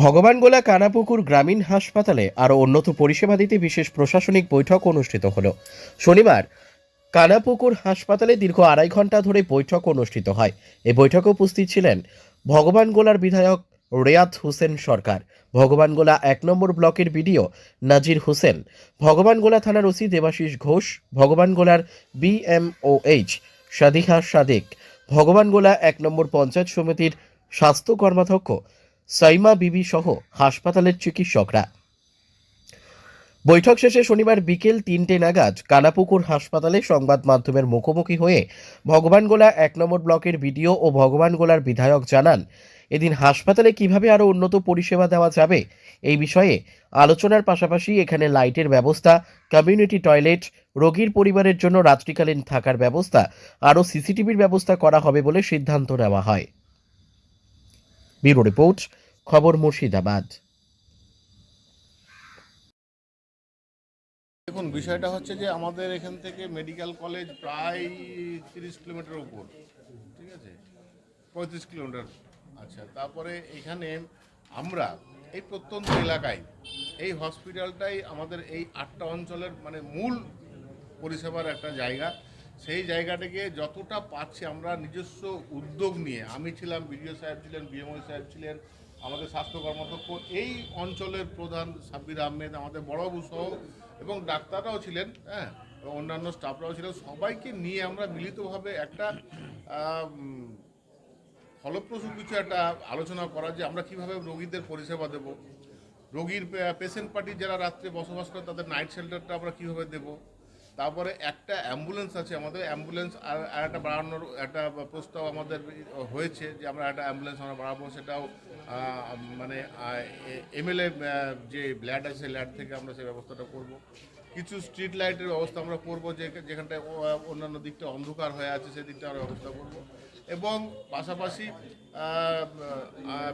ভগবানগোলা কানাপুকুর গ্রামীণ হাসপাতালে আরও উন্নত পরিষেবা দিতে বিশেষ প্রশাসনিক বৈঠক অনুষ্ঠিত হলো শনিবার। কানাপুকুর হাসপাতালে দীর্ঘ 2.5 ঘন্টা ধরে বৈঠক অনুষ্ঠিত হয়। এই বৈঠকে উপস্থিত ছিলেন ভগবানগোলার বিধায়ক রেয়াত হোসেন সরকার, ভগবানগোলা 1 নম্বর ব্লকের বিডিও নাজির হোসেন, ভগবানগোলা থানার ওসি দেবাশিস ঘোষ, ভগবানগোলার বিএমওএইচ সাদিকা সাদেক, ভগবানগোলা 1 নম্বর পঞ্চায়েত সমিতির স্বাস্থ্য কর্মাধ্যক্ষ সাইমা বিবি সহ হাসপাতালের চিকিৎসকরা। বৈঠক শেষে শনিবার বিকেল 3টে নাগাদ কানাপুকুর হাসপাতালে সংবাদ মাধ্যমের মুখোমুখি হয়ে ভগবানগোলা 1 নম্বর ব্লকের বিডিও ও ভগবানগোলার বিধায়ক জানান, এদিন হাসপাতালে কিভাবে আরও উন্নত পরিষেবা দেওয়া যাবে এই বিষয়ে আলোচনার পাশাপাশি এখানে লাইটের ব্যবস্থা, কমিউনিটি টয়লেট, রোগীর পরিবারের জন্য রাত্রিকালীন থাকার ব্যবস্থা, আরও সিসিটিভির ব্যবস্থা করা হবে বলে সিদ্ধান্ত নেওয়া হয়। ব্যুরো রিপোর্ট, খবর মুর্শিদাবাদ। দেখুন, বিষয়টা হচ্ছে যে আমাদের এখান থেকে মেডিকেল কলেজ প্রায় 30 কিলোমিটার উপর, ঠিক আছে, 35 কিলোমিটার। আচ্ছা, তারপরে এখানে আমরা এই প্রত্যন্ত এলাকায় এই হসপিটালটাই আমাদের এই 8টা অঞ্চলের মানে মূল পরিষেবার একটা জায়গা। সেই জায়গাটাকে যতটা পাচ্ছি আমরা নিজস্ব উদ্যোগ নিয়ে, আমি ছিলাম, বিডিও সাহেব ছিলেন, বিএমও সাহেব ছিলেন, আমাদের স্বাস্থ্য কর্মকর্তা, এই অঞ্চলের প্রধান সাব্বির আহমেদ, আমাদের বড়বাবু সহ এবং ডাক্তাররাও ছিলেন, হ্যাঁ, এবং অন্যান্য স্টাফরাও ছিলেন, সবাইকে নিয়ে আমরা মিলিতভাবে একটা ফলপ্রসূ কিছু একটা আলোচনা করা যে আমরা কীভাবে রোগীদের পরিষেবা দেব, রোগীর পেশেন্ট পার্টি যারা রাত্রে বসবাস করে তাদের নাইট শেল্টারটা আমরা কীভাবে দেব। তারপরে একটা অ্যাম্বুলেন্স আছে, আমাদের অ্যাম্বুলেন্স আর একটা বাড়ানোর একটা প্রস্তাব আমাদের হয়েছে যে আমরা একটা অ্যাম্বুলেন্স আমরা বাড়াবো, সেটাও মানে এমএলএ যে ল্যাড আছে সেই ল্যাড থেকে আমরা সেই ব্যবস্থাটা করব। কিছু স্ট্রিট লাইটের ব্যবস্থা আমরা করব, যেখানটায় অন্যান্য দিকটা অন্ধকার হয়ে আছে সেই দিকটা আমরা ব্যবস্থা করব। এবং পাশাপাশি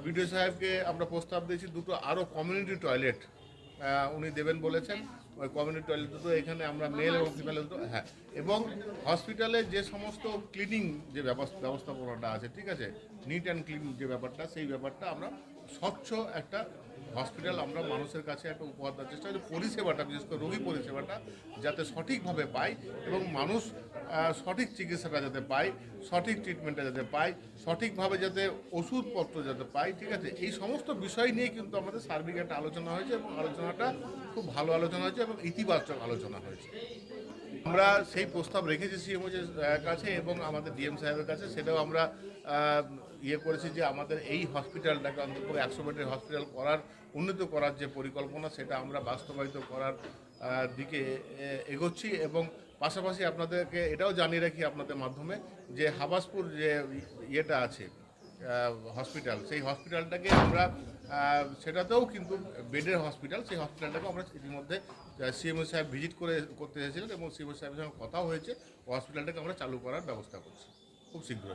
বিডিও সাহেবকে আমরা প্রস্তাব দিয়েছি দুটো আরও কমিউনিটি টয়লেট উনি দেবেন বলেছেন। ওই কমিউনিটি টয়লেট দুটো এখানে আমরা মেল এবং ফিমেল দুটো, হ্যাঁ, এবং হসপিটালে যে সমস্ত ক্লিনিং যে ব্যবস্থাপনাটা আছে, ঠিক আছে, নিট অ্যান্ড ক্লিন যে ব্যাপারটা, সেই ব্যাপারটা আমরা স্বচ্ছ একটা হসপিটাল আমরা মানুষের কাছে একটা উপহার দেওয়ার চেষ্টা করি। পরিষেবাটা, বিশেষ করে রোগী পরিষেবাটা যাতে সঠিকভাবে পায় এবং মানুষ সঠিক চিকিৎসাটা যাতে পায়, সঠিক ট্রিটমেন্টটা যাতে পায়, সঠিকভাবে যাতে ওষুধপত্র যাতে পায়, ঠিক আছে, এই সমস্ত বিষয় নিয়ে কিন্তু আমাদের সার্বিক একটা আলোচনা হয়েছে এবং আলোচনাটা খুব ভালো আলোচনা হয়েছে এবং ইতিবাচক আলোচনা হয়েছে। আমরা সেই প্রস্তাব রেখেছি সিএমওর কাছে এবং আমাদের ডিএম সাহেবের কাছে, সেটাও আমরা ইয়ে করেছি যে আমাদের এই হসপিটালটাকে অন্তত 100 বেডের হসপিটাল করার, উন্নত করার যে পরিকল্পনা, সেটা আমরা বাস্তবায়িত করার দিকে এগোচ্ছি। এবং পাশাপাশি আপনাদেরকে এটাও জানিয়ে রাখি আপনাদের মাধ্যমে যে হাবাসপুর যে ইয়েটা আছে হসপিটাল, সেই হসপিটালটাকে আমরা সেটাতেও কিন্তু বেডের হসপিটাল, সেই হসপিটালটাকে আমরা ইতিমধ্যে সিএমও সাহেব ভিজিট করতে এসেছিলেন এবং সিএমও সাহেবের সঙ্গে কথাও হয়েছে, হসপিটালটাকে আমরা চালু করার ব্যবস্থা করছি খুব শীঘ্রই।